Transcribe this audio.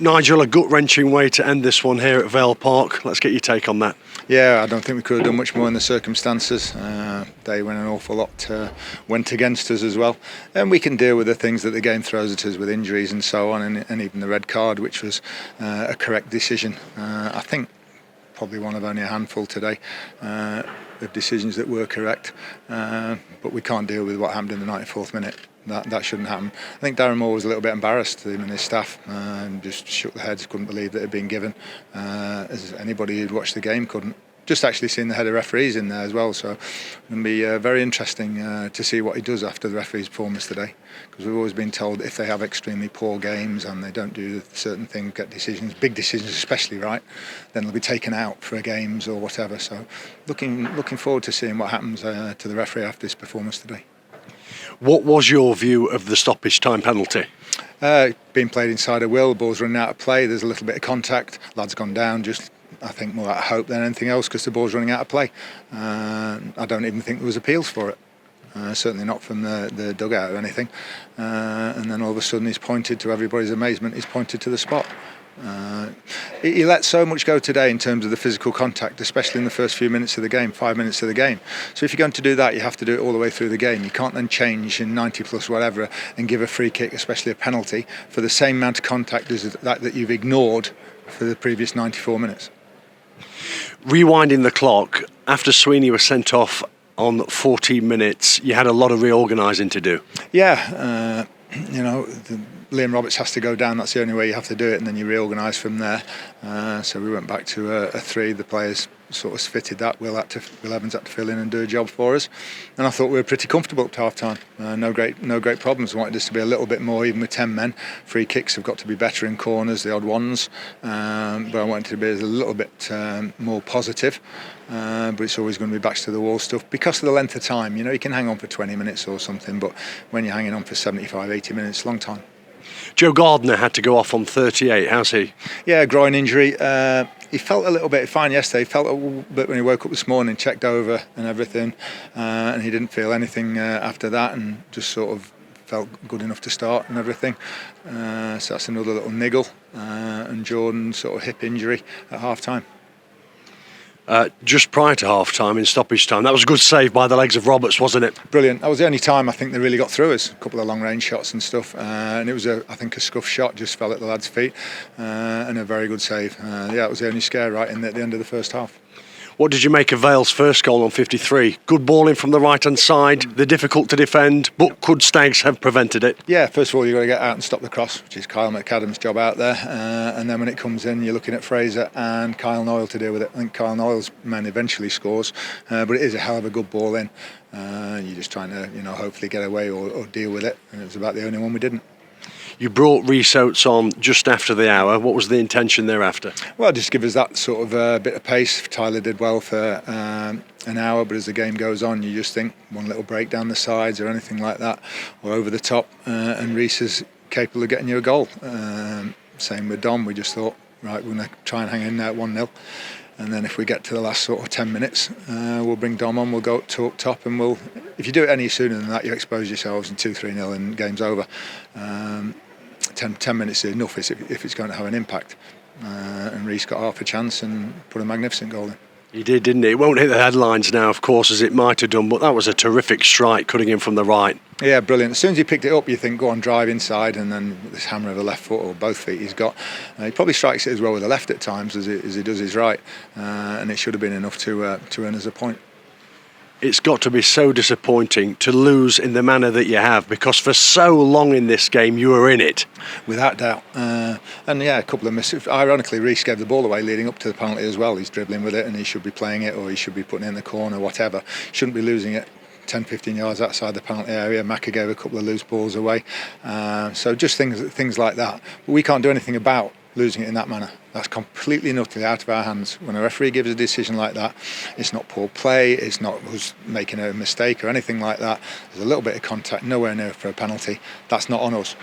Nigel, a gut-wrenching way to end this one here at Vale Park. Let's get your take on that. Yeah, I don't think we could have done much more in the circumstances. They went an awful lot went against us as well. And we can deal with the things that the game throws at us with injuries and so on, and even the red card, which was a correct decision. I think probably one of only a handful today of decisions that were correct. But we can't deal with what happened in the 94th minute. That shouldn't happen. I think Darren Moore was a little bit embarrassed, him and his staff, and just shook their heads, couldn't believe that it had been given, as anybody who'd watched the game couldn't. Just actually seeing the head of referees in there as well, so it'll be very interesting to see what he does after the referee's performance today, because we've always been told if they have extremely poor games and they don't do certain things, get decisions, big decisions especially, right, then they'll be taken out for games or whatever. So looking forward to seeing what happens to the referee after this performance today. What was your view of the stoppage time penalty? Being played inside a will, ball's running out of play, there's a little bit of contact, lad's gone down, just I think more out of hope than anything else because the ball's running out of play. I don't even think there was appeals for it. Certainly not from the dugout or anything. And then all of a sudden he's pointed, to everybody's amazement, he's pointed to the spot. He let so much go today in terms of the physical contact, especially in the first few minutes of the game, 5 minutes of the game. So if you're going to do that, you have to do it all the way through the game. You can't then change in 90 plus whatever and give a free kick, especially a penalty, for the same amount of contact as that you've ignored for the previous 94 minutes. Rewinding the clock, after Sweeney was sent off on 14 minutes, you had a lot of reorganising to do. Yeah, Liam Roberts has to go down, that's the only way you have to do it, and then you reorganise from there. So we went back to a 3, the players sort of fitted that. Will Evans had to fill in and do a job for us, and I thought we were pretty comfortable up to half time. No great problems. I wanted us to be a little bit more, even with 10 men. Free kicks have got to be better in corners, the odd ones, but I wanted to be a little bit more positive. But it's always going to be backs to the wall stuff because of the length of time. You can hang on for 20 minutes or something, but when you're hanging on for 75, 80 minutes, it's a long time. Joe Gardner had to go off on 38. How's he? Yeah, groin injury. He felt a little bit fine yesterday. He felt a little bit when he woke up this morning, checked over and everything, and he didn't feel anything after that, and just sort of felt good enough to start and everything. So that's another little niggle. And Jordan sort of hip injury at half time. Just prior to half-time in stoppage time. That was a good save by the legs of Roberts, wasn't it? Brilliant. That was the only time I think they really got through us. A couple of long-range shots and stuff. And it was, I think, a scuff shot, just fell at the lad's feet. And a very good save. It was the only scare right in at the end of the first half. What did you make of Vale's first goal on 53? Good ball in from the right-hand side. They're difficult to defend, but could Stags have prevented it? Yeah, first of all, you've got to get out and stop the cross, which is Kyle McAdam's job out there. And then when it comes in, you're looking at Fraser and Kyle Noyle to deal with it. I think Kyle Noyle's man eventually scores, but it is a hell of a good ball in. You're just trying to, hopefully get away or deal with it. And it was about the only one we didn't. You brought Rhys Oates on just after the hour. What was the intention thereafter? Well, just give us that sort of bit of pace. Tyler did well for an hour, but as the game goes on, you just think one little break down the sides or anything like that, or over the top, and Rhys is capable of getting you a goal. Same with Dom. We just thought, right, we're going to try and hang in there at 1-0. And then if we get to the last sort of 10 minutes, we'll bring Dom on, we'll go up top, and if you do it any sooner than that, you expose yourselves in 2-3-0 and game's over. 10 minutes is enough if it's going to have an impact. And Rhys got half a chance and put a magnificent goal in. He did, didn't he? It won't hit the headlines now, of course, as it might have done, but that was a terrific strike, cutting in from the right. Yeah, brilliant. As soon as he picked it up, you think, go on, drive inside, and then this hammer of the left foot, or both feet he's got. He probably strikes it as well with the left at times as he does his right, and it should have been enough to earn us a point. It's got to be so disappointing to lose in the manner that you have, because for so long in this game you were in it. Without doubt. And yeah, a couple of misses. Ironically, Rhys gave the ball away leading up to the penalty as well. He's dribbling with it and he should be playing it, or he should be putting it in the corner, whatever. Shouldn't be losing it 10-15 yards outside the penalty area. Macca gave a couple of loose balls away. So just things like that. But we can't do anything about losing it in that manner. That's completely and utterly out of our hands. When a referee gives a decision like that, it's not poor play, it's not who's making a mistake or anything like that. There's a little bit of contact, nowhere near for a penalty. That's not on us.